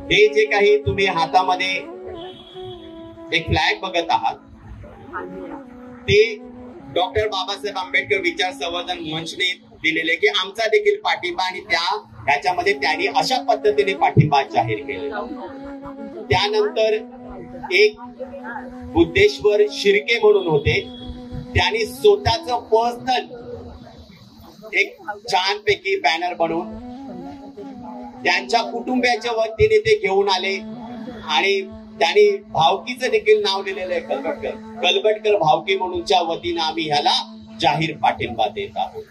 हे जे काही तुम्ही हातामध्ये एक फ्लॅग बघत आहात ते डॉक्टर बाबासाहेब आंबेडकर विचार संवर्धन मंचने दिलेले की आमचा देखील पाठिंबा आणि त्याच्यामध्ये त्यांनी अशा पद्धतीने पाठिंबा जाहीर केलेला. त्यानंतर एक बुद्धेश्वर शिर्के म्हणून होते, त्यांनी स्वतःच पर्सनल एक छानपैकी बॅनर बनवून त्यांच्या कुटुंबियाच्या वतीने ते घेऊन आले आणि त्यांनी भावकीचं देखील नाव लिहिलेलं आहे, कलबटकर भावकी म्हणूनच्या वतीने आम्ही ह्याला जाहीर पाठिंबा देत आहोत.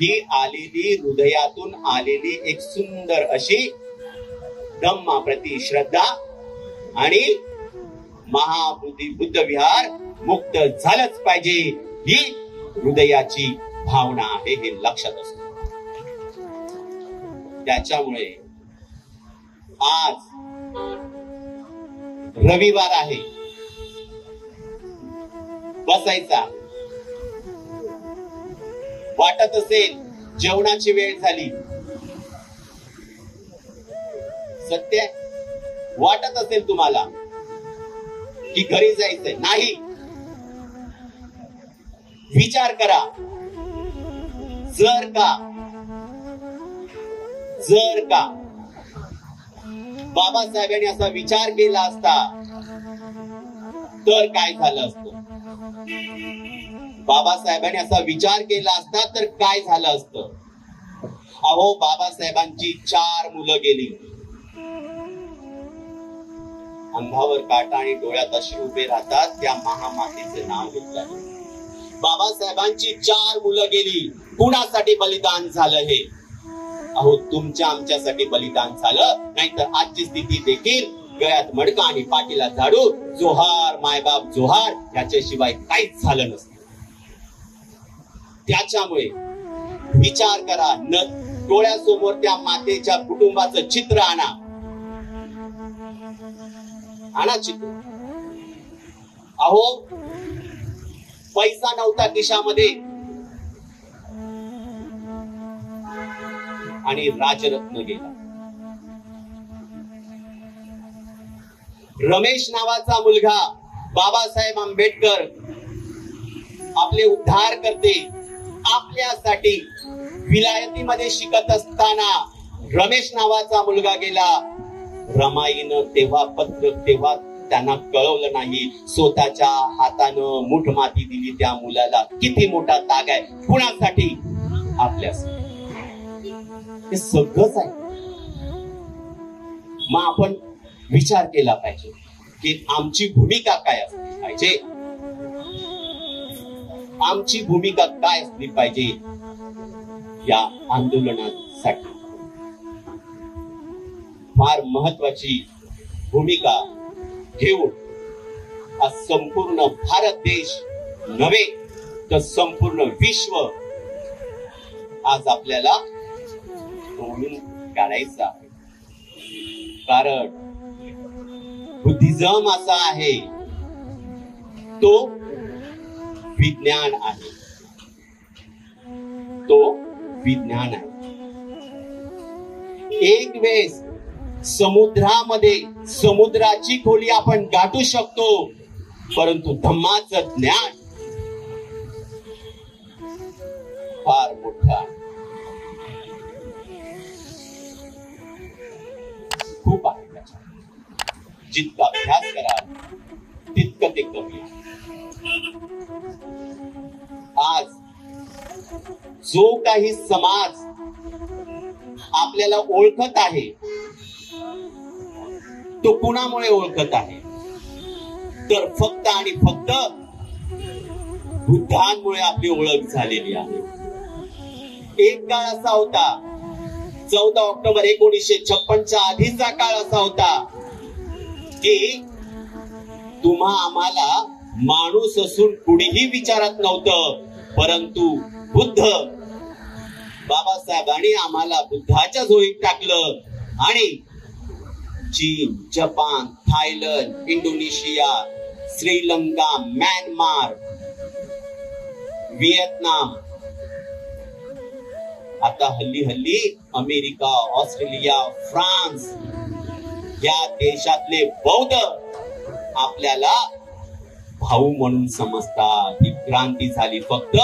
ही आलेली हृदयातून आलेली एक सुंदर अशी धम्माप्रती श्रद्धा आणि महाबोधी बुद्ध विहार मुक्त झालंच पाहिजे ही हृदयाची भावना आहे, हे लक्षात असतं. त्याच्यामुळे आज रविवार आहे, बसायचा. वाटत असेल जेवणाची वेळ झाली, सत्य वाटत असेल तुम्हाला की घरी जायचंय, नाही. विचार करा, जर का बाबासाहेबांनी असा विचार केला असता तर काय झालं असतं? बाबासाहेबांनी असा विचार केला असता तर काय झालं असतं? अहो, बाबासाहेबांची 4 मुलं गेली. अंगावर काटा आणि डोळ्यात अश्रू उभे राहतात त्या महामातेचे नाव घेतलं. बाबासाहेबांची 4 मुलं गेली, कुणासाठी बलिदान झालं हे? अहो, तुमच्या आमच्यासाठी बलिदान झालं, नाहीतर आजची स्थिती देखील गळ्यात मडका आणि पाठीला झाडू, जोहार मायबाप जोहार, याच्याशिवाय काहीच झालं नसतं. त्याच्यामुळे विचार करा, डोळ्यासमोर त्या मातेच्या कुटुंबाचं चित्र आणा चित्र. अहो, पैसा नव्हता खिशामध्ये आणि राजरत्न गेला. रमेश नावाचा मुलगा, बाबासाहेब आंबेडकर आपले उद्धार करते आपल्यासाठी विलायतीमध्ये शिकत असताना रमेश नावाचा मुलगा गेला. रमाईनं तेव्हा त्यांना कळवलं नाही, स्वतःच्या हातानं मुठ माती दिली त्या मुलाला. किती मोठा त्याग आहे, कुणासाठी? आपल्यासाठी. हे सगळंच आहे. मग आपण विचार केला पाहिजे की आमची भूमिका काय असली पाहिजे, आमची भूमिका काय असली पाहिजे या आंदोलनासाठी. फार महत्वाची भूमिका घेऊन आज संपूर्ण भारत देश नव्हे तर संपूर्ण विश्व आज आपल्याला तोडून काढायचं आहे. कारण बुद्धिझम असा आहे, तो विज्ञान आहे, तो विज्ञान आहे. एक वेळेस समुद्रामध्ये समुद्राची खोली आपण गाठू शकतो, परंतु धम्माचं ज्ञान फार मोठं आहे, खूप आहे. जितका अभ्यास कराल तितकं ते कमी आहे. आज जो काही समाज आपल्याला ओळखत आहे तो कुणामुळे ओळखत आहे? तर फक्त आणि फक्त बुद्धांमुळे आपली ओळख झालेली आहे. एक काळ असा होता, 14 ऑक्टोबर 1956च्या आधीचा काळ असा होता की तुम्हा आम्हाला माणूस असून कुणीही विचारत नव्हतं, परंतु बुद्ध बाबासाहेबांनी आम्हाला बुद्धाच्या झोळीत टाकलं आणि चीन, Japan, Thailand, Indonesia, Sri Lanka, Myanmar, Vietnam, आता हल्ली अमेरिका, ऑस्ट्रेलिया, फ्रान्स या देशातले बौद्ध आपल्याला भाऊ म्हणून समजतात. ही क्रांती झाली फक्त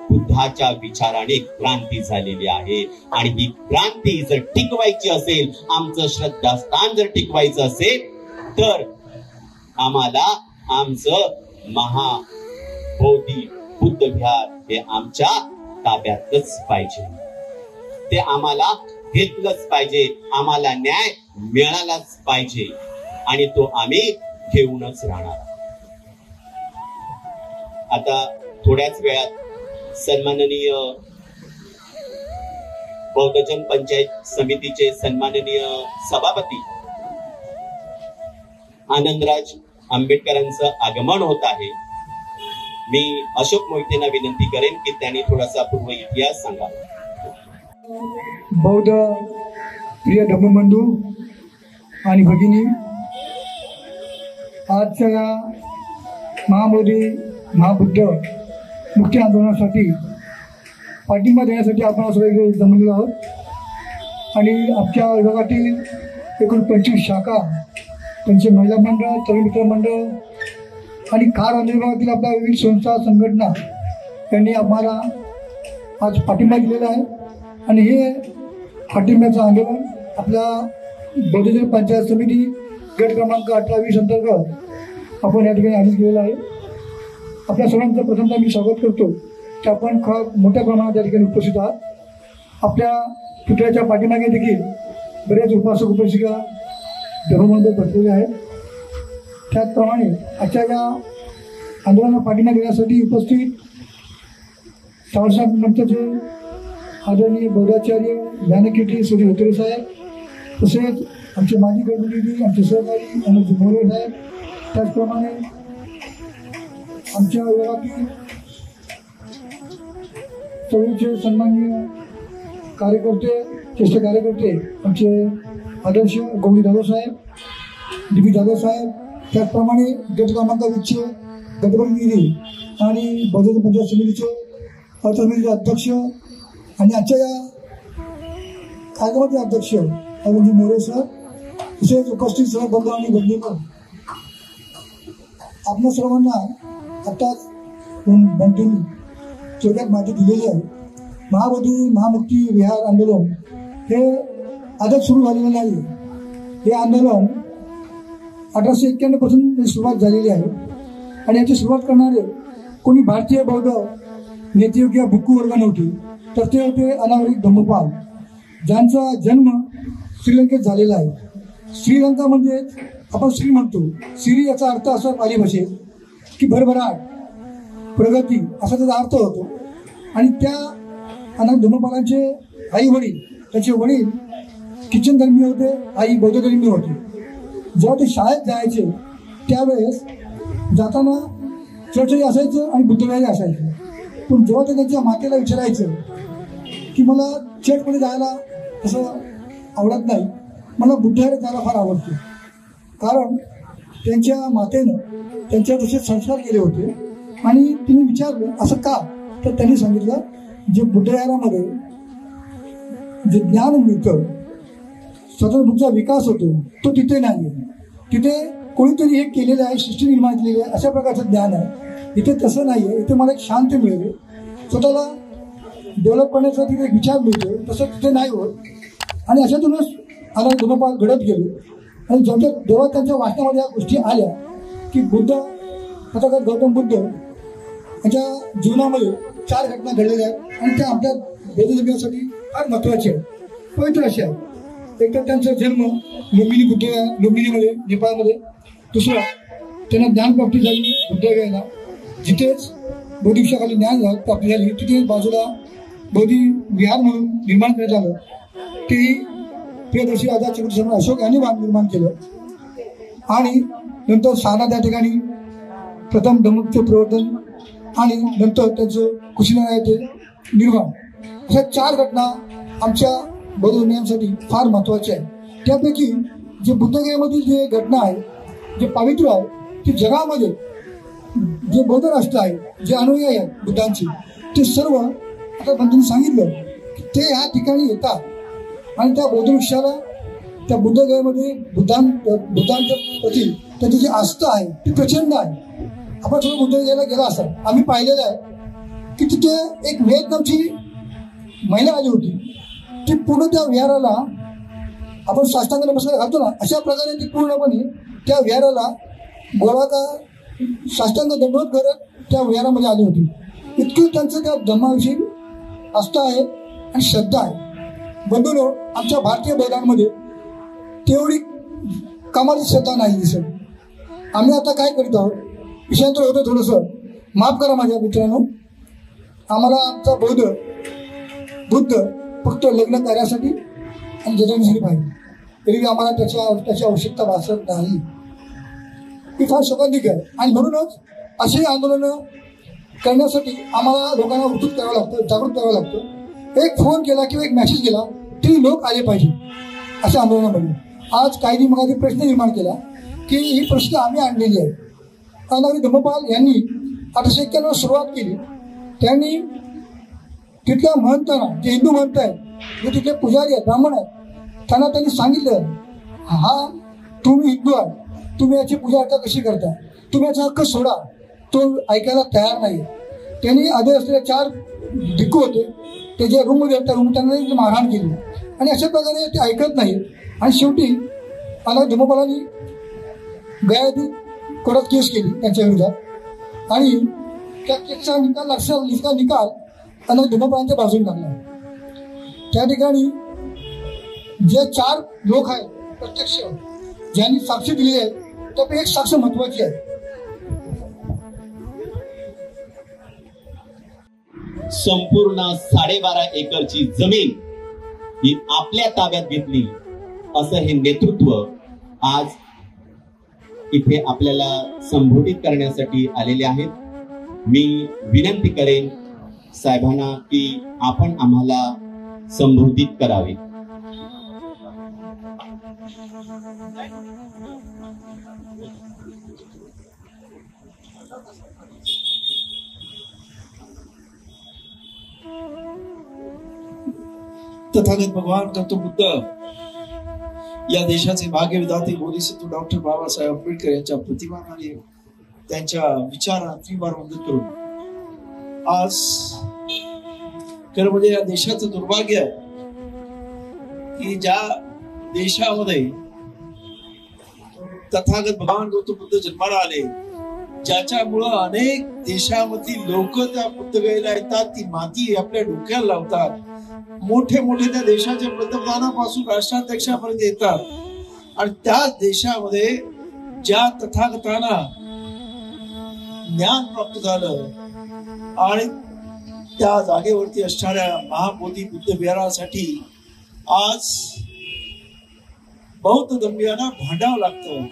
बुद्धाच्या विचाराने क्रांती झालेली आहे. आणि ही क्रांती जर टिकवायची असेल, आमचं श्रद्धास्थान जर टिकवायचं असेल, तर आम्हाला आमचं महाबोधी बुद्ध विहार हे आमच्या ताब्यातच पाहिजे. ते आम्हाला घेतलंच पाहिजे. आम्हाला न्याय मिळालाच पाहिजे आणि तो आम्ही घेऊनच राहणार. आता थोड्याच वेळात सन्माननीय बौद्धजन पंचायत समितीचे सन्माननीय सभापती आनंदराज आंबेडकरांचं आगमन होत आहे. मी अशोक मोहितेंना विनंती करेन की त्यांनी थोडासा पूर्व इतिहास सांगा. बौद्ध प्रिय धर्मबंधू आणि भगिनी, आजच्या या महाबोधी महाबुद्ध मुक्ती आंदोलनासाठी पाठिंबा देण्यासाठी आपण सगळे जमलेलो आहोत. आणि आमच्या विभागातील एकूण 25 शाखा, त्यांचे महिला मंडळ, तरुण मित्र मंडळ आणि खार विभागातील आपल्या विविध संस्था संघटना यांनी आम्हाला आज पाठिंबा दिलेला आहे. आणि हे पाठिंब्याचं आंदोलन आपल्या बौद्धजन पंचायत समिती गट क्रमांक 18-20 अंतर्गत आपण या ठिकाणी आयोजित केलेलं आहे. आपल्या सर्वांचं प्रथमतः मी स्वागत करतो की आपण मोठ्या प्रमाणात या ठिकाणी उपस्थित आहात. आपल्या पुतळ्याच्या पाठीमागे देखील बरेच उपासक उपासिका धर्मबंधू बसलेले आहेत. त्याचप्रमाणे आजच्या या आंदोलनाला पाठिंबा देण्यासाठी उपस्थित सावरसाहेब मंचाचे आदरणीय बौद्धाचार्य ज्ञानकीर्ती श्री होतरे साहेब, तसेच आमचे माजी गटप्रतिनिधी, आमचे सहकारी अनुज मोरे साहेब, त्याचप्रमाणे आमच्या विभागातील चळवळीचे सन्माननीय कार्यकर्ते, ज्येष्ठ कार्यकर्ते, आमचे आदर्श गौरी जाधव साहेब, डी जाधव साहेब, त्याचप्रमाणे गट क्रमांक 20चे गटप्रतिनिधी आणि बौद्ध पंचायत समितीचे अर्थसमितीचे अध्यक्ष आणि आजच्या या कार्यक्रमाचे अध्यक्ष अनुज मोरे सर, तसेच उपस्थित सर्व बंधू आणि भगिनींनो, आपल्या सर्वांना आत्ताच बंधूंनी थोडक्यात माहिती दिलेली आहे. महाबोधी महामुक्ती विहार आंदोलन हे आजच सुरू झालेलं नाही. हे आंदोलन 1891 पासून सुरुवात झालेली आहे. आणि याची सुरुवात करणारे कोणी भारतीय बौद्ध नेते किंवा भिक्खू वर्ग नव्हते, तर ते होते अनावरिक धम्मपाल, ज्यांचा जन्म श्रीलंकेत झालेला आहे. श्रीलंका म्हणजे आपण श्री म्हणतो, श्री याचा अर्थ असा पाली भाषेत की भरभराट, प्रगती असा त्याचा अर्थ होतो. आणि त्या अनाथ धम्मपालांचे आई वडील, त्याचे वडील ख्रिश्चन धर्मीय होते, आई बौद्ध धर्मीय होते. जेव्हा ते शाळेत जायचे त्यावेळेस जाताना चर्चही असायचं आणि बुद्धविहारही असायचं. पण जेव्हा ते त्यांच्या मातेला विचारायचं की मला चर्चमध्ये जायला असं आवडत नाही, मला बुद्धविहारात जायला फार आवडते, कारण त्यांच्या मातेनं त्यांच्यावर तसे संस्कार केले होते. आणि तिने विचारलं असं का, तर त्यांनी सांगितलं जे बुद्धविहारामध्ये जे ज्ञान मिळतं, स्वतंत्र बुद्धचा विकास होतो, तो तिथे नाही आहे. तिथे कोणीतरी हे केलेलं आहे, सृष्टी निर्माण केलेली आहे, अशा प्रकारचं ज्ञान आहे. इथे तसं नाही आहे. इथे मला एक शांती मिळते, स्वतःला डेव्हलप करण्यासाठी एक विचार मिळतो, तसं तिथे नाही होत. आणि अशातूनच अनाथ धम्मपाल घडत गेले. आणि जेव्हा त्यांच्या वाचनामध्ये या गोष्टी आल्या की बुद्ध तथागत गौतम बुद्ध यांच्या जीवनामध्ये 4 घटना घडलेल्या आहेत आणि त्या आपल्या बौद्ध धर्मासाठी फार महत्त्वाच्या आहेत, पवित्र अशा आहेत. एक तर त्यांचा जन्म लुंबिनीमध्ये नेपाळमध्ये. दुसरा, त्यांना ज्ञानप्राप्ती झाली बुद्धगयाला, जिथेच बौद्धिक्षाखाली ज्ञान प्राप्ती झाली, तिथे बाजूला बौद्धी विहार म्हणून निर्माण करण्यात आलं. तेही प्रियदर्शी आझाद छत्रपती अशोक यांनी निर्माण केलं. आणि नंतर साना त्या ठिकाणी प्रथम धम्मचे प्रवर्तन आणि नंतर त्यांचं कुशीनगर येथे निर्माण, अशा 4 घटना आमच्या बौद्ध धर्मियांसाठी फार महत्त्वाच्या आहेत. त्यापैकी जे बुद्धगयेमधील जे घटना आहे, जे पवित्र आहे, ते जगामध्ये जे बौद्ध राष्ट्र आहे, जे अनुयायी आहेत बुद्धांचे, ते सर्व आता बंधूंनी सांगितलं की ते ह्या ठिकाणी येतात आणि त्या बौद्ध वृक्षाला त्या बुद्धगयामध्ये बुद्धांच्या प्रती त्याची जी आस्था आहे ती प्रचंड आहे. आपण थोडं बुद्धगयाला गेला असाल, आम्ही पाहिलेलं आहे की तिथे एक व्हिएतनामची महिला आली होती. ती पूर्ण त्या विहाराला आपण साष्टांग नमस्कार घालतो ना, अशा प्रकारे ती पूर्णपणे त्या विहाराला गोळाकार साष्टांग दंडवत करत त्या विहारामध्ये आली होती. इतकी त्यांचं त्या धर्माविषयी आस्था आहे आणि श्रद्धा आहे. बंधूंनो, आमच्या भारतीय बैलांमध्ये तेवढी कमाली श्रद्धा नाही दिसत. आम्ही आता काय करीत आहोत, विषयांतर होतं थोडंसं, माफ करा माझ्या मित्रांनो. आम्हाला आमचा बुद्ध फक्त लग्न कार्यासाठी आणि जगण्यासाठी पाहिजे, तरी आम्हाला त्याची आवश्यकता भासत नाही. ही फार शोकांतिक आहे. आणि म्हणूनच अशी आंदोलनं करण्यासाठी आम्हाला लोकांना उद्धृत करावं लागतं, जागृत करावं लागतं. एक फोन केला किंवा एक मेसेज केला तरी लोक आले पाहिजे अशा आंदोलनामध्ये. आज काही मग प्रश्न निर्माण केला की ही प्रश्न आम्ही आणलेली आहे. अनावरी धम्मपाल यांनी 1891 सुरुवात केली. त्यांनी तिथल्या महंतांना, जे हिंदू महंत आहेत, जे तिथले पुजारी आहेत, ब्राह्मण आहेत, त्यांनी सांगितलं, हा तुम्ही हिंदू आहात, तुम्ही याची पूजा अर्चा कशी करता, तुम्ही याचा हक्क सोडा. तो ऐकायला तयार नाही. त्यांनी आधी असलेले 4 भिक्खू होते, ते जे रूममध्ये त्या रूम त्यांना मारहाण केली आणि अशा प्रकारे ते ऐकत नाहीत. आणि शेवटी अनावरी धम्मपालांनी गयातील कोर्टात केस केली त्यांच्या विरोधात आणि त्या केसचा निकाल अनावरी धम्मपालांच्या बाजूने लागला. त्या ठिकाणी जे 4 लोक आहेत प्रत्यक्ष ज्यांनी साक्ष दिली आहे, त्यापैकी एक साक्ष महत्वाची आहे. संपूर्ण 12.5 एकरची जमीन ही आपल्या ताब्यात घेतली असं हे नेतृत्व आज इथे आपल्याला संबोधित करण्यासाठी आलेले आहेत. मी विनंती करेन साहेबांना की आपण आम्हाला संबोधित करावे. तथागत भगवान गौतम बुद्ध या देशाचे भाग्यविधाते बोधिसत्व डॉक्टर बाबासाहेब आंबेडकर यांच्या प्रतिमानाने त्यांच्या विचारांना त्रिवार वंदन करून आज खरं म्हणजे या देशाचं दुर्भाग्य आहे की ज्या देशामध्ये तथागत भगवान गौतम बुद्ध जन्माला आले, ज्याच्यामुळं अनेक देशामधली लोक त्या बुद्धगयेला येतात, ती माती आपल्या डोक्याला लावतात, मोठे मोठे त्या देशाच्या पंतप्रधानापासून राष्ट्राध्यक्षापर्यंत येतात. आणि त्याच देशामध्ये ज्या तथागतांना ज्ञान प्राप्त झालं आणि त्या जागेवरती असणाऱ्या महाबोधी बुद्ध विहारासाठी आज बौद्ध धर्मीयांना भांडावं लागतं.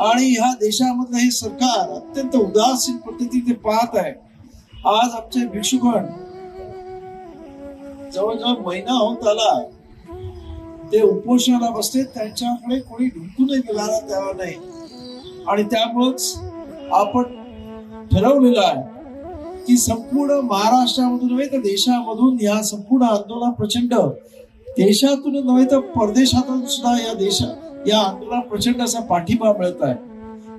आणि ह्या देशामधलं हे सरकार अत्यंत उदासीन पद्धतीने पाहत आहे. आज आमचे भिक्षुगण जवळजवळ महिना होत आला ते उपोषणाला बसले, त्यांच्याकडे कोणी ढुंकूनही बघायला तयार नाही. आणि त्यामुळेच आपण ठरवलेलं आहे की संपूर्ण महाराष्ट्रामधून नव्हे तर देशामधून या संपूर्ण आंदोलन प्रचंड, देशातून नव्हे तर परदेशातून सुद्धा या आंदोलनाला प्रचंड असा पाठिंबा मिळत आहे.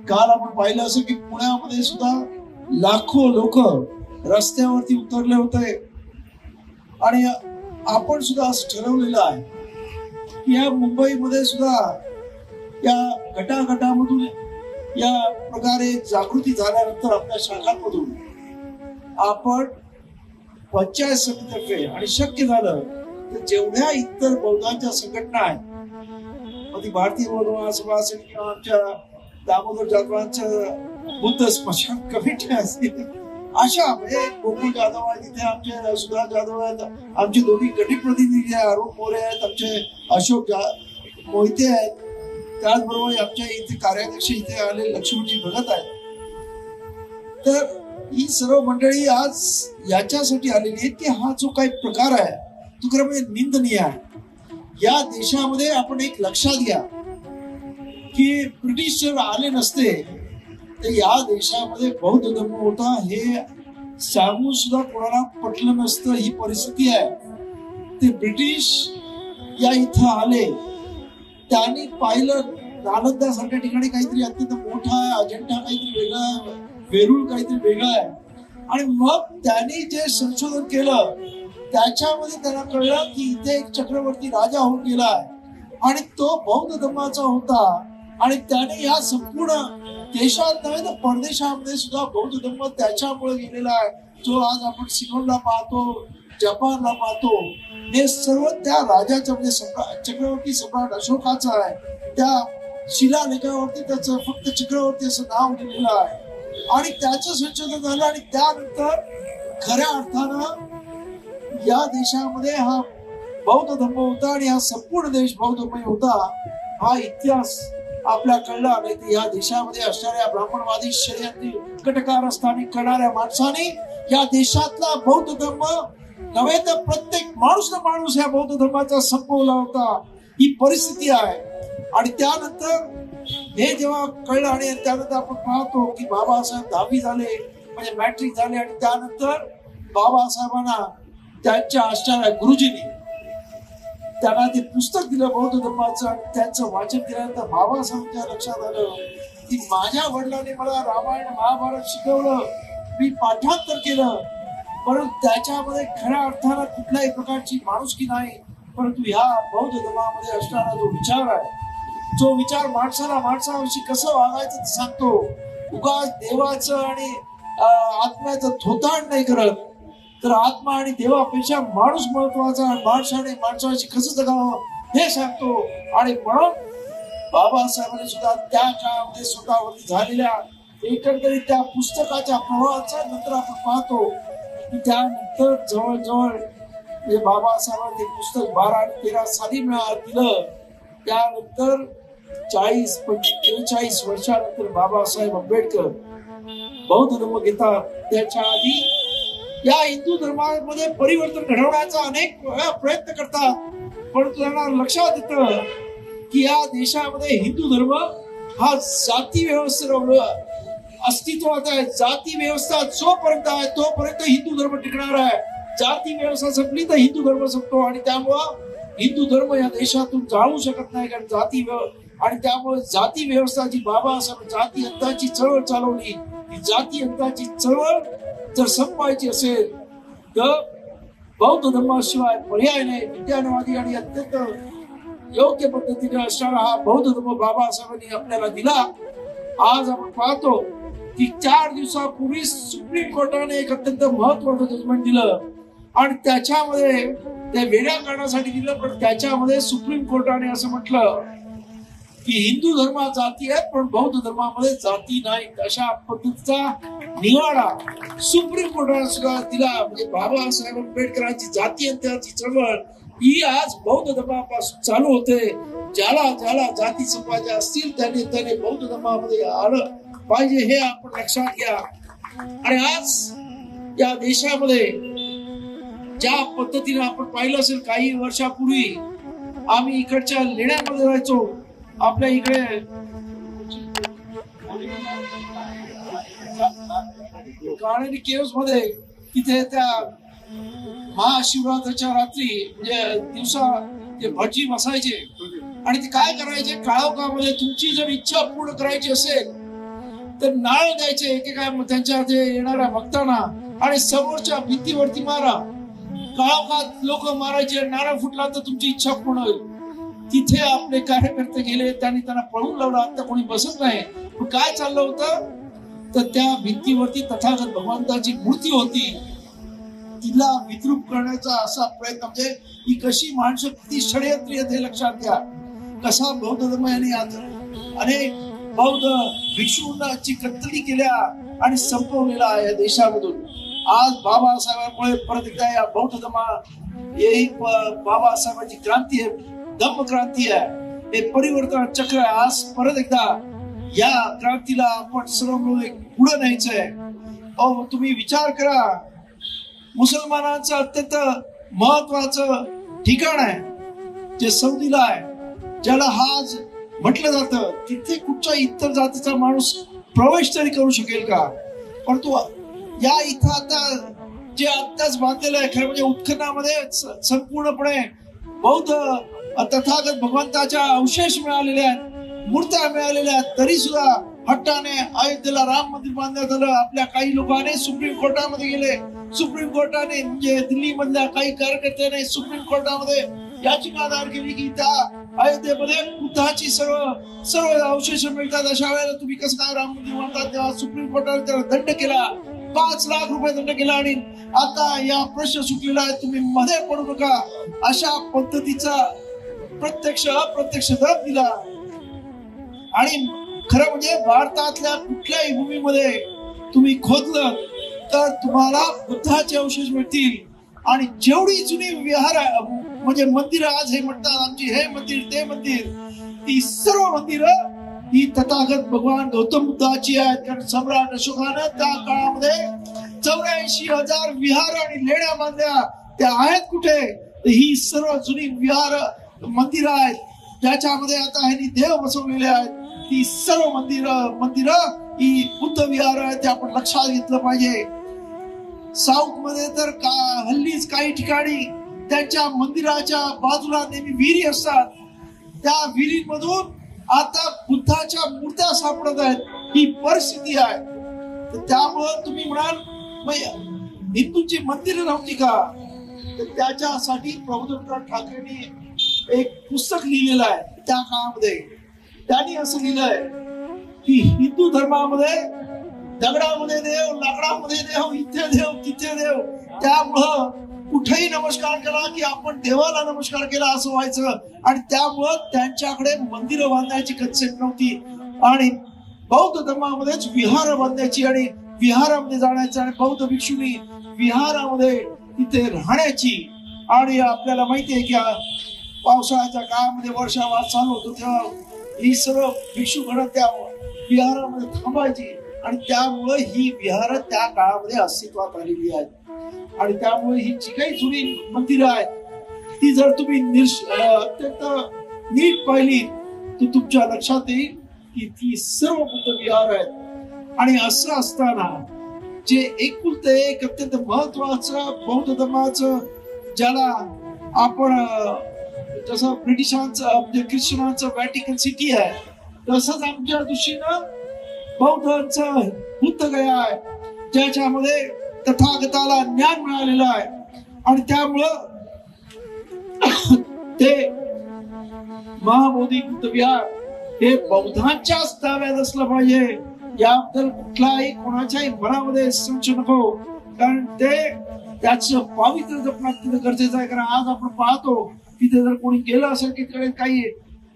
काल आपण पाहिलं असं की पुण्यामध्ये सुद्धा लाखो लोक रस्त्यावरती उतरले होते. आणि आपण सुद्धा असं ठरवलेलं आहे की या मुंबईमध्ये सुद्धा या गटागटामधून या प्रकारे जागृती झाल्यानंतर आपल्या शाखांमधून आपण पंचायत समितीतर्फे आणि शक्य झालं तर जेवढ्या इतर बौद्धांच्या संघटना आहेत, मग ती भारतीय बौद्ध महासभा असेल किंवा आमच्या दामोदर जाधवांच्या बुद्ध स्मशान कमिटी असेल, अशा म्हणजे गोकुळ जाधव आहेत, तिथे आमचे सुधार जाधव आहेत, आमचे दोन्ही गट प्रतिनिधी आहेत, अरुण मोरे आहेत, आमचे अशोक मोहिते आहेत, त्याचबरोबर आमच्या इथे कार्याध्यक्ष इथे आले लक्ष्मणजी भगत आहेत. तर ही सर्व मंडळी आज याच्यासाठी आलेली आहेत की हा जो काही प्रकार आहे तो खरं म्हणजे निंदनीय आहे. या देशामध्ये आपण एक लक्षात घ्या की ब्रिटिश जर आले नसते तर या देशामध्ये बौद्ध धर्म होता हे सांगून सुद्धा कोणाला पटलं नसतं. ही परिस्थिती आहे. ते ब्रिटिश या इथं आले त्यांनी पाहिलं नालंदा सारख्या ठिकाणी काहीतरी अत्यंत मोठा आहे, अजंठा काहीतरी वेगळा आहे, वेरूळ काहीतरी वेगळा आहे. आणि मग त्यांनी जे संशोधन केलं त्याच्यामध्ये त्यांना कळलं की इथे एक चक्रवर्ती राजा होऊन गेलाय आणि तो बौद्ध धर्माचा होता. आणि त्याने या संपूर्ण देशात नव्हे तर परदेशामध्ये सुद्धा बौद्ध धर्म त्याच्यामुळे गेलेला आहे. जो आज आपण सिलोनला पाहतो, जपानला पाहतो, हे सर्व त्या राजाच्या म्हणजे चक्रवर्ती सम्राट अशोकाचं आहे. त्या शिलालेखावरती त्याचं फक्त चक्रवर्ती असं नाव दिलेलं आहे. आणि त्याचं संशोधन झालं आणि त्यानंतर खऱ्या अर्थानं या देशामध्ये हा बौद्ध धर्म होता आणि हा संपूर्ण देश बौद्धमय होता. हा इतिहास आपल्या कळला. नाही तर या देशामध्ये असणाऱ्या ब्राह्मणवादी षडयंत्री कटकारस्थानी करणाऱ्या माणसाने या देशातला बौद्ध धर्म नव्हे तर प्रत्येक माणूस ना माणूस या बौद्ध धर्माचा संपवला होता. ही परिस्थिती आहे. आणि त्यानंतर हे जेव्हा कळलं आणि त्यानंतर आपण पाहतो की बाबासाहेब 10वी झाले म्हणजे मॅट्रिक झाले आणि त्यानंतर बाबासाहेबांना त्यांच्या असणाऱ्या गुरुजींनी त्यांना ते पुस्तक दिलं बौद्ध धर्माचं आणि त्यांचं वाचन केल्यानंतर बाबासाहेबांच्या लक्षात आलं की माझ्या वडिलांनी मला रामायण महाभारत शिकवलं, मी पाठांतर केलं, परंतु त्याच्यामध्ये खऱ्या अर्थानं कुठल्याही प्रकारची माणुसकी नाही. परंतु ह्या बौद्ध धर्मामध्ये असणारा जो विचार आहे, जो विचार माणसाविषयी कसं वागायचं ते सांगतो. उगाच देवाचं आणि आत्म्याचं थोतांड नाही करत, तर आत्मा आणि देवापेक्षा माणूस महत्वाचा आणि माणसाने माणसाविषयी कसं जगावं हे सांगतो. आणि म्हणून बाबासाहेबांनी सुद्धा त्या काळामध्ये स्वतःवरती झालेल्या एकंदरीत त्या पुस्तकाच्या प्रभावाचा नंतर आपण पाहतो की त्यानंतर जवळजवळ बाबासाहेबांनी ते पुस्तक 12 आणि 13 साली दिलं. त्यानंतर 40-45 वर्षानंतर बाबासाहेब आंबेडकर बौद्ध धर्म घेतात. त्याच्या आधी या हिंदू धर्मामध्ये परिवर्तन घडवण्याचा अनेक प्रयत्न करतात, परंतु त्यांना लक्षात येतं की या देशामध्ये हिंदू धर्म हा जाती व्यवस्थेवर अस्तित्वात आहे. जाती व्यवस्था जोपर्यंत आहे तोपर्यंत हिंदू धर्म टिकणार आहे. जाती व्यवस्था संपली तर हिंदू धर्म संपतो आणि त्यामुळं हिंदू धर्म या देशातून जाळू शकत नाही. कारण आणि त्यामुळे जाती व्यवस्था जी बाबासाहेब जाती अंताची चळवळ चालवली, ती जाती अंताची चळवळ जर संपवायची असेल तर बौद्ध धर्माशिवाय पर्याय नाही. विज्ञानवादी आणि अत्यंत योग्य पद्धतीने असणारा हा बौद्ध धर्म बाबासाहेबांनी आपल्याला दिला. आज आपण पाहतो की 4 दिवसापूर्वी सुप्रीम कोर्टाने एक अत्यंत महत्वाचं जजमेंट दिलं आणि त्याच्यामध्ये ते वेगळ्या कारणासाठी दिलं, पण त्याच्यामध्ये सुप्रीम कोर्टाने असं म्हटलं की हिंदू धर्म जाती आहेत पण बौद्ध धर्मामध्ये जाती नाही. अशा पद्धतीचा निवाडा सुप्रीम कोर्टाने सुद्धा दिला. म्हणजे बाबासाहेब आंबेडकरांची जाती अंताची चळवळ ही आज बौद्ध धर्मापासून चालू होते. ज्याला ज्याला जाती संपायच्या असतील त्याने बौद्ध धर्मामध्ये आलं पाहिजे हे आपण लक्षात घ्या. आणि आज या देशामध्ये ज्या पद्धतीने आपण पाहिलं असेल काही वर्षापूर्वी आम्ही इकडच्या लेण्यामध्ये राहायचो. आपल्या इकडे काळेरी केव्स मध्ये तिथे त्या महाशिवरात्रीच्या रात्री म्हणजे दिवसा ते भटजी बसायचे आणि ते काय करायचे, काळोखामध्ये तुमची जर इच्छा पूर्ण करायची असेल तर नाळ द्यायचे एकेका त्यांच्या ते येणाऱ्या भक्तांना आणि समोरच्या भिंतीवरती मारा. काळोखात लोक मारायचे, नारळ फुटला तर तुमची इच्छा पूर्ण होईल. तिथे आपले कार्यकर्ते गेले, त्यांना पळून लावलं. आता कोणी बसत नाही. काय चाललं होतं तर त्या भिंतीवरती तथागत भगवंताची मूर्ती होती, तिला विद्रूप करण्याचा असा प्रयत्न. म्हणजे ही कशी माणसं किती षडयंत्री आहेत हे लक्षात घ्या. कसा बौद्ध धर्म यांनी अनेक बौद्ध भिक्षूंची कत्तली केल्या आणि संपवलेला आहे या देशामधून. आज बाबासाहेबांमुळे परत एकदा या बौद्ध धर्मा ही बाबासाहेबांची क्रांती आहे, धम्म क्रांती आहे, हे परिवर्तन चक्र आहे. आज परत एकदा या क्रांतीला आपण सर्व मिळून पुढे न्यायचंय. तुम्ही विचार करा, मुसलमानांचं अत्यंत महत्वाचं ठिकाण आहे जे सौदीला आहे, ज्याला हाज म्हटलं जातं. तिथे कुठच्या इतर जातीचा माणूस प्रवेश तरी करू शकेल का? परंतु या इथं आता जे आत्ताच बांधलेलं आहे खरं म्हणजे उत्खननामध्ये संपूर्णपणे बौद्ध तथागत भगवंताच्या अवशेष मिळालेले आहेत, मूर्त्या मिळालेल्या आहेत, तरी सुद्धा हट्टाने अयोध्येला राम मंदिर बांधण्यात आलं. आपल्या काही लोकांनी सुप्रीम कोर्टामध्ये गेले, सुप्रीम कोर्टाने म्हणजे दिल्ली मधल्या काही कार्यकर्त्याने सुप्रीम कोर्टामध्ये याचिका दाखल केली की त्या अयोध्येमध्ये बुद्धाची सर्व अवशेष मिळतात, अशा वेळेला तुम्ही कसं काय राम मंदिर बांधतात. तेव्हा सुप्रीम कोर्टाने त्याला दंड केला, 5 लाख रुपये दंड केला. आणि आता या प्रश्न सुटलेला आहे, तुम्ही मध्ये पडू नका अशा पद्धतीचा प्रत्यक्ष अप्रत्यक्ष दर दिला. आणि खरं म्हणजे भारतातल्या कुठल्याही भूमीमध्ये तुम्ही खोदलं तर तुम्हाला बुद्धाचे अवशेष मिळतील. आणि जेवढी जुनी विहार म्हणजे मंदिर आज हे म्हणतात आमची हे मंदिर ते मंदिर, ती सर्व मंदिरं ही तथागत भगवान गौतम बुद्धाची आहेत. कारण सम्राट अशोकानं त्या काळामध्ये 84,000 विहार आणि लेण्या बांधल्या. त्या आहेत कुठे? ही सर्व जुनी विहार मंदिरं आहेत ज्याच्यामध्ये आता ह्यांनी देव बसवलेले आहेत. ती सर्व मंदिरं ही बुद्ध विहार आहेत, ते आपण लक्षात घेतलं पाहिजे. साऊथ मध्ये तर हल्लीच काही ठिकाणी त्यांच्या मंदिराच्या बाजूला नेहमी विहिरी असतात, त्या विहिरीमधून आता बुद्धाच्या मूर्त्या सापडत आहेत. ही परिस्थिती आहे. तर त्यामुळं तुम्ही म्हणाल हिंदूंची मंदिरं नव्हती का? तर त्याच्यासाठी प्रबोधनकार ठाकरेंनी एक पुस्तक लिहिलेलं आहे. त्या काळामध्ये त्यांनी असं लिहिलंय की हिंदू धर्मामध्ये दगडामध्ये देव, लाकडामध्ये देव, इथे देव तिथे देव. त्यामुळं कुठेही नमस्कार केला की आपण देवाला नमस्कार केला असं व्हायचं. आणि त्यामुळं त्यांच्याकडे मंदिरं बांधण्याची कन्सेप्ट नव्हती. आणि बौद्ध धर्मामध्येच विहार बांधण्याची आणि विहारामध्ये जाण्याची आणि बौद्ध भिक्षूंनी विहारामध्ये तिथे राहण्याची. आणि आपल्याला माहितीये की पावसाळ्याच्या काळामध्ये वर्षावास चालू होतो तेव्हा ही सर्व भिक्षुगण त्या विहारामध्ये थांबायची. आणि त्यामुळे ही विहार त्या काळामध्ये अस्तित्वात आलेली आहेत. आणि त्यामुळे ही जी काही जुनी मंदिरं आहेत ती जर तुम्ही अत्यंत नीट पाहिली तर तुमच्या लक्षात येईल की ती सर्व बुद्ध विहार आहेत. आणि असं असताना जे एकुलते एक अत्यंत महत्वाचं बौद्ध धर्माचं ज्याला आपण जसं ब्रिटिशांचं म्हणजे ख्रिश्चनांचं व्हॅटिकन सिटी आहे तसंच आमच्या दृष्टीनं बौद्धांचं बुद्धगया आहे ज्याच्यामध्ये तथागताला ज्ञान मिळालेलं आहे. आणि त्यामुळं ते महाबोधी बुद्ध विहार हे बौद्धांच्याच ताब्यात असलं पाहिजे याबद्दल कुठलाही कोणाच्याही मनामध्ये संशय नको. कारण ते त्याचं पावित्र्य जपणं अत्यंत गरजेचं आहे. कारण आज आपण पाहतो तिथे जर कोणी गेलं असेल की तिकडे काही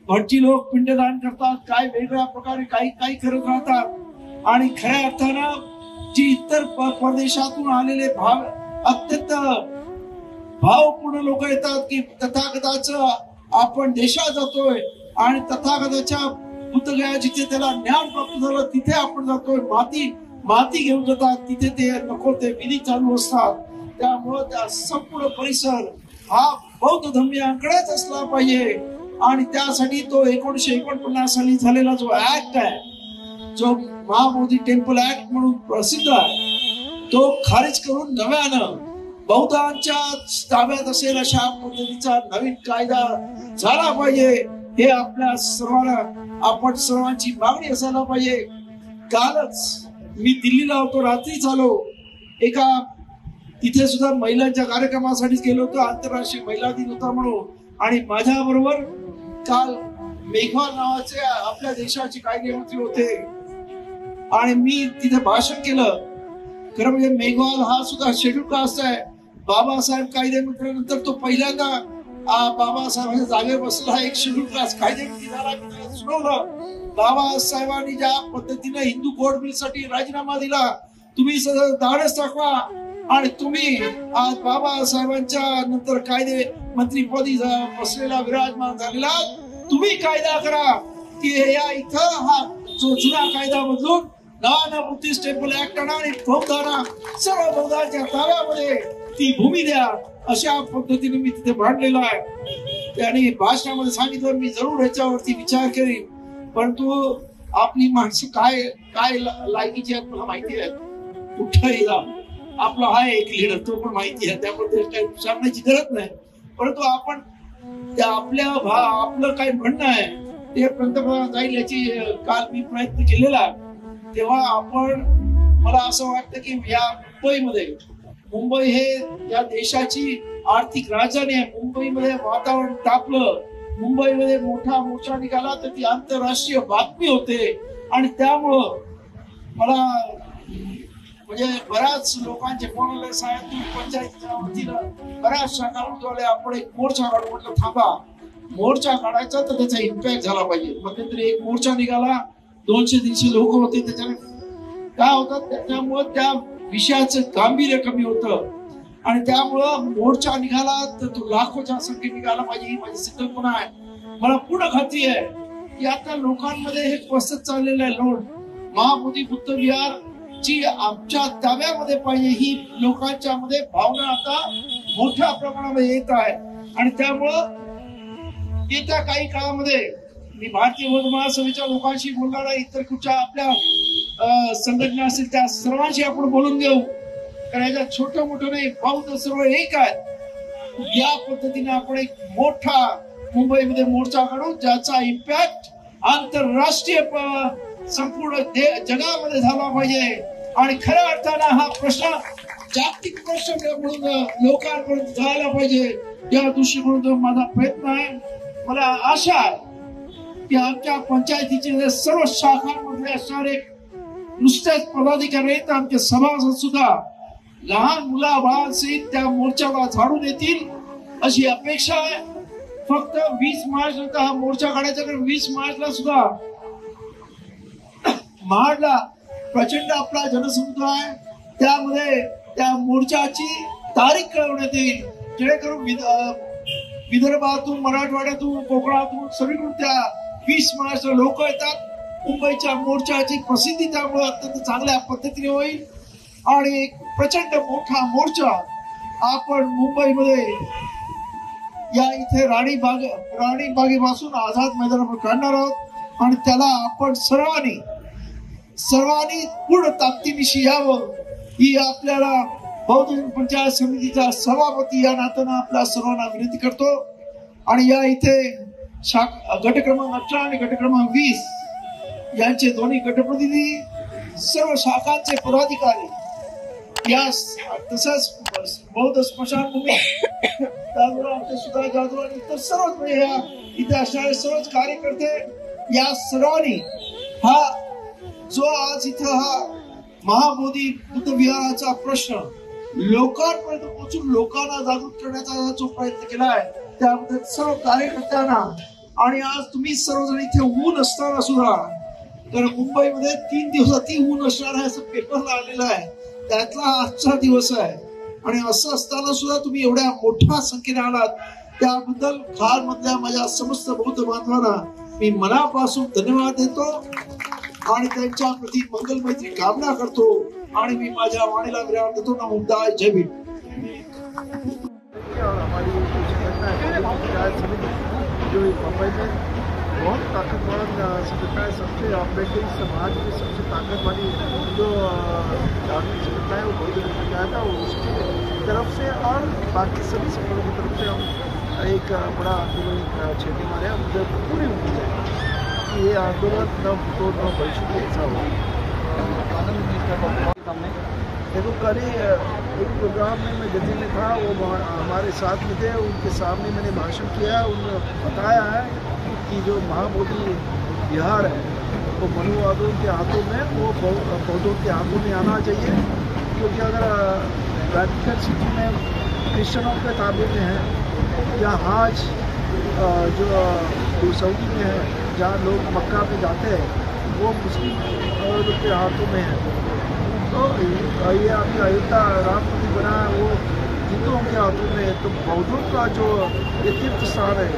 भटजी लोक पिंडदान करतात, काय वेगळ्या प्रकारे काही करत राहतात. आणि खऱ्या अर्थानं जी इतर परदेशातून आलेले अत्यंत भावपूर्ण लोक येतात की तथागताचं आपण देशात जातोय आणि तथागताच्या बुद्धगया जिथे त्याला ज्ञान प्राप्त झालं तिथे आपण जातोय, माती घेऊन जातात, तिथे ते नको ते विधी चालू असतात. त्यामुळं त्या संपूर्ण परिसर हा बौद्ध धर्मीयांकडेच असला पाहिजे. आणि त्यासाठी तो 1949 साली झालेला जो ऍक्ट आहे, जो महाबोधी टेम्पल ऍक्ट म्हणून प्रसिद्ध आहे, तो खारिज करून नव्यानं बौद्धांच्या ताब्यात असेल अशा पद्धतीचा नवीन कायदा झाला पाहिजे. हे आपल्या सर्वांना आपण सर्वांची मागणी असायला पाहिजे. कालच मी दिल्लीला होतो, रात्रीच आलो. एका तिथे सुद्धा महिलांच्या कार्यक्रमासाठीच गेलो होतो, आंतरराष्ट्रीय महिला दिन होता म्हणून. आणि माझ्या बरोबर काल मेघवाल नावाचे आपल्या देशाचे कायदे मंत्री होते आणि मी तिथे भाषण केलं. खरं म्हणजे मेघवाल हा सुद्धा शेड्यूल कास्ट आहे. बाबासाहेब कायदे मंत्र्यानंतर तो पहिल्यांदा बाबासाहेबांच्या जागेवर बसला एक शेड्यूल कास्ट कायदे मंत्री झाला. सुनावलं बाबासाहेबांनी ज्या पद्धतीने हिंदू कोड बिल साठी राजीनामा दिला, तुम्ही सगळं धाडस दाखवा आणि तुम्ही आज बाबासाहेबांच्या नंतर कायदे मंत्रीपदी बसलेला विराजमान झालेला तुम्ही कायदा करा की या इथं हा जो जुना कायदा बदलून नवा बुद्धिस्ट टेम्पल ऍक्ट आणा आणि बौद्धांना सर्व बौद्धांच्या ताब्यामध्ये ती भूमी द्या. अशा पद्धतीने मी तिथे मांडलेला आहे. त्याने भाषणामध्ये सांगितलं मी जरूर ह्याच्यावरती विचार करीन, परंतु आपली माणसं काय लायकीची आहेत मला माहिती आहे. कुठंही जा आपला हा एक लीडर तो पण माहिती आहे, त्याबद्दल काही सांगण्याची गरज नाही. परंतु आपण त्या आपलं काय म्हणणं आहे ते पंतप्रधान जाईल याची काल मी प्रयत्न केलेला. तेव्हा मला असं वाटतं की या मुंबई हे या देशाची आर्थिक राजधानी आहे. मुंबईमध्ये वातावरण तापलं, मुंबईमध्ये मोठा मोर्चा निघाला तर ती आंतरराष्ट्रीय बातमी होते. आणि त्यामुळं मला म्हणजे बऱ्याच लोकांचे फोन आले, साहेब पंचायतीच्या वतीनं बऱ्याच शाखांमध्ये आपण एक मोर्चा काढू. म्हटलं थांबा, मोर्चा काढायचा तर त्याचा इम्पॅक्ट झाला पाहिजे. मध्यंतरी एक मोर्चा निघाला, 200-300 लोक होते. त्याच्याने काय होतं, त्याच्यामुळं त्या विषयाचं गांभीर्य कमी होतं. आणि त्यामुळं मोर्चा निघाला तर तो लाखोच्या संख्येत निघाला पाहिजे ही माझी संकल्पना आहे. मला पूर्ण खात्री आहे की आता लोकांमध्ये हे पसरत चाललेलं आहे लोड. महाबोधी बुद्ध विहार ची आमच्या ताब्यामध्ये पाहिजे ही लोकांच्या मध्ये भावना आता मोठ्या प्रमाणामध्ये येत आहे. आणि त्यामुळं येत्या काही काळामध्ये मी भारतीय बौद्ध महासभेच्या लोकांशी बोलणार आहे, इतर कुठच्या आपल्या संघटना असतील त्या सर्वांशी आपण बोलून घेऊ. कारण याच्यात छोटं मोठं नाही, बौद्ध सर्व एक आहे. या पद्धतीने आपण एक मोठा मुंबईमध्ये मोर्चा काढू ज्याचा इम्पॅक्ट आंतरराष्ट्रीय संपूर्ण जगामध्ये झाला पाहिजे. आणि खऱ्या अर्थानं हा प्रश्न जागतिक प्रश्न म्हणून लोकांपर्यंत जायला पाहिजे या दृष्टिकोनातून माझा प्रयत्न आहे. मला आशा आहे की आमच्या पंचायतीचे सर्व शाखांमधले असणारे नुसतेच पदाधिकारी आहेत, आमचे सभासद सुद्धा लहान मुलाबाळांसहित त्या मोर्चाला झाडून येतील अशी अपेक्षा आहे. फक्त 20 मार्च नंतर हा मोर्चा काढायचा, कारण 20 मार्चला सुद्धा महाडला प्रचंड आपला जनसमुद्र आहे. त्यामध्ये त्या मोर्चाची तारीख कळवण्यात येईल, जेणेकरून विदर्भातून, मराठवाड्यातून, कोकणातून सगळीकडून त्या 20 मार्चला लोक येतात. मुंबईच्या मोर्चाची प्रसिद्धी त्यामुळे अत्यंत चांगल्या पद्धतीने होईल. आणि एक प्रचंड मोठा मोर्चा आपण मुंबईमध्ये या इथे राणी बागेपासून आझाद मैदानावर काढणार आहोत. आणि त्याला आपण सर्वांनी पूर्ण ताकदीनिशी यावं ही आपल्याला बौद्ध पंचायत समितीचा सभापती या नात्यानं आपल्या सर्वांना विनंती करतो. आणि या इथे गट क्रमांक 18 आणि गट क्रमांक 20 यांचे दोन्ही गटप्रतिनिधी, सर्व शाखांचे पदाधिकारी, या तसंच बौद्ध स्मशानभूमी त्यामुळे आमचे सुद्धा जाधव आणि इतर सर्वच इथे असणारे सर्वच कार्यकर्ते या सर्वांनी हा जो आज इथं हा महाबोधी बुद्ध विहाराचा प्रश्न लोकांपर्यंत पोहोचून लोकांना जागृत करण्याचा जो प्रयत्न केला आहे त्याबद्दल सर्व कार्यकर्त्यांना. आणि आज तुम्ही सर्वजण इथे ऊन असताना सुद्धा, तर मुंबईमध्ये 3 दिवसात ऊन असणार आहे असं पेपरला आलेलं आहे, त्यातला आजचा दिवस आहे. आणि असं असताना सुद्धा तुम्ही एवढ्या मोठ्या संख्येने आलात त्याबद्दल खार मधल्या माझ्या समस्त बौद्ध बांधवांना मी मनापासून धन्यवाद देतो आणि त्यांच्या प्रति मंगल मैत्री कामना करतो. आणि मी माझ्या वाणीला विराम देतो. नमोदाय, जय भीम. जो मुंबई में बहुत ताकतवर संगठन है, सबसे ऑपरेटिव समाज की सबसे ताकत वाली जो धार्मिक संगठन है वो बौद्ध पंचायत है, उसकी तरफ से और बाकी सभी संगठनों की तरफ से हम एक बड़ा आंदोलन छेड़ने वाले हैं. मुझे पूरी उम्मीद है कि ये आंदोलन न भविष्य में ऐसा हो. देखो कल ही एक प्रोग्राम में मैं दिल्ली में था, वो हमारे साथ में थे, उनके सामने मैंने भाषण किया. उन्होंने बताया है कि जो महाबोधि विहार है वो मनुवादियों के हाथों में, वो बौद्धों के हाथों में आना चाहिए. क्योंकि अगर वैटिकन सिटी में क्रिश्चियनों के ताबे में है या हाज जो सऊदी में है जहाँ लोग मक्का में जाते हैं वो मुस्लिम लोग के हाथों में है. तो ये आपका अयोध्या राम मंदिर बना है वो हिंदुओं के हाथों में है. तो बौद्धों का जो ये तीर्थ स्थान है,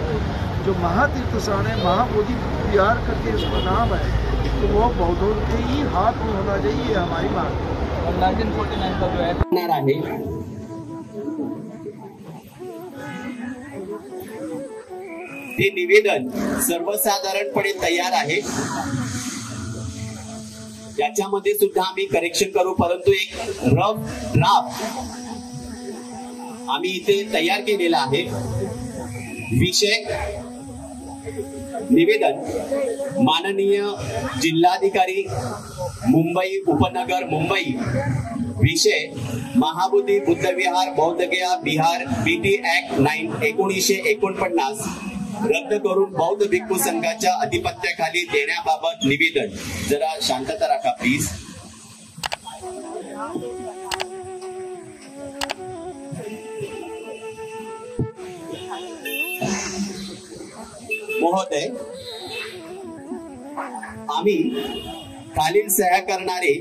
जो महातीर्थ स्थान है, महाबोधि विहार करके उसका नाम है, तो वो बौद्धों के ही हाथ में होना चाहिए, हमारी मांग. 1949 का जो है ते निवेदन सर्वसाधारणपणे तयार आहे. याच्यामध्ये सुद्धा आम्ही करेक्शन करू, परंतु एक रफ ड्राफ्ट आम्ही इथे तयार केलेला आहे. विषय निवेदन माननीय जिल्हाधिकारी मुंबई उपनगर मुंबई विषय महाबोधी बुद्ध विहार बौद्धगया बिहार BT ऍक्ट 1949 रद्द करून बौद्ध भिक्खू संघाच्या अधिपत्याखाली देण्याबाबत निवेदन. जरा शांतता राखा प्लीज. महोदय, आम्ही खालील सह्या करणारे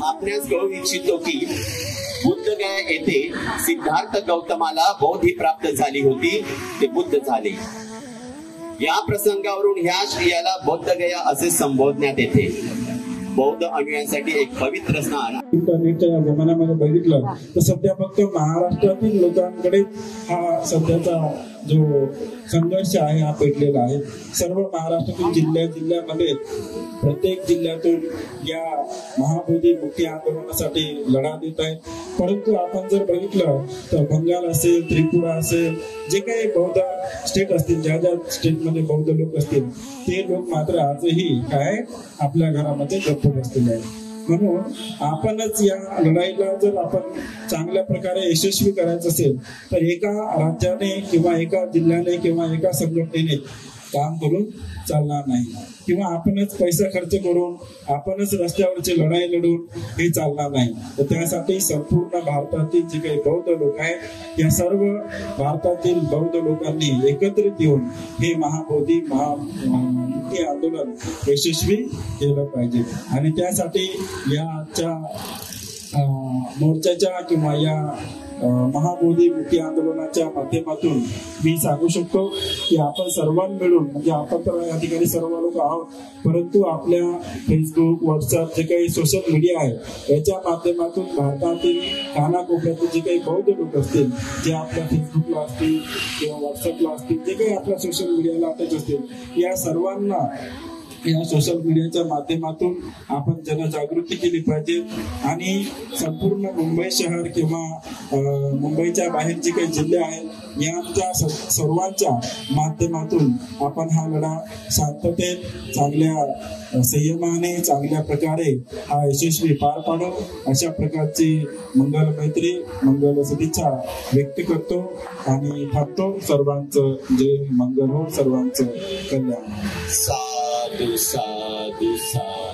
आपणास कळवू इच्छितो की बुद्धगया येथे सिद्धार्थ गौतमाला बौद्धी प्राप्त झाली होती, ते बुद्ध झाले. या प्रसंगावरून याला बौद्धगया असे संबोधण्यात येते. बौद्ध अनुयायांसाठी एक पवित्र स्थान. इंटरनेटच्या या जमान्यामध्ये बघितलं तर सध्या फक्त महाराष्ट्रातील लोकांकडे हा सध्याचा जो संघर्ष आहे हा पेटलेला आहे. सर्व महाराष्ट्रातील जिल्ह्यामध्ये प्रत्येक जिल्ह्यातून या महाबोधी मुक्ती आंदोलनासाठी लढा देत आहेत. परंतु आपण जर बघितलं तर बंगाल असेल, त्रिपुरा असेल, जे काही बौद्ध स्टेट असतील, ज्या ज्या स्टेटमध्ये बौद्ध लोक असतील, ते लोक मात्र आजही काय आपल्या घरामध्ये गप्प बसलेले आहेत. म्हणून आपणच या लढाईला जर आपण चांगल्या प्रकारे यशस्वी करायचं असेल तर एका राज्याने किंवा एका जिल्ह्याने किंवा एका संघटनेने काम करून चालणार नाही, किंवा आपणच पैसा खर्च करून आपणच रस्त्यावरची लढाई लढून हे चालणार नाही. तर त्यासाठी संपूर्ण भारतातील जे काही बौद्ध लोक आहेत या सर्व भारतातील बौद्ध लोकांनी एकत्रित येऊन हे महाबोधी मुक्ती आंदोलन यशस्वी केलं पाहिजे. आणि त्यासाठी या आजच्या मोर्चाच्या किंवा या महाबोधी मुक्ती आंदोलनाच्या माध्यमातून मी सांगू शकतो की आपण सर्वांनी मिळून, म्हणजे आपण तर या ठिकाणी सर्व लोक आहोत, परंतु आपल्या फेसबुक, व्हॉट्सअप जे काही सोशल मीडिया आहे याच्या माध्यमातून भारतातील कानाकोपऱ्यातील जे काही बौद्ध लोक असतील, जे आपल्या फेसबुकला असतील किंवा व्हॉट्सअपला असतील, जे काही आपल्या सोशल मीडियाला अटॅच असतील, या सर्वांना या सोशल मीडियाच्या माध्यमातून आपण जनजागृती केली पाहिजे. आणि संपूर्ण मुंबई शहर किंवा मुंबईच्या बाहेर जे काही जिल्हे आहेत यांच्या सर्वांच्या माध्यमातून आपण हा लढा शांततेत, चांगल्या संयमाने, चांगल्या प्रकारे हा यशस्वी पार पाडू, अशा प्रकारची मंगल मैत्री, मंगल सदिच्छा व्यक्त करतो आणि थांबतो. सर्वांचं जय मंगल हो, सर्वांचं कल्याण. साधु साधु साधु.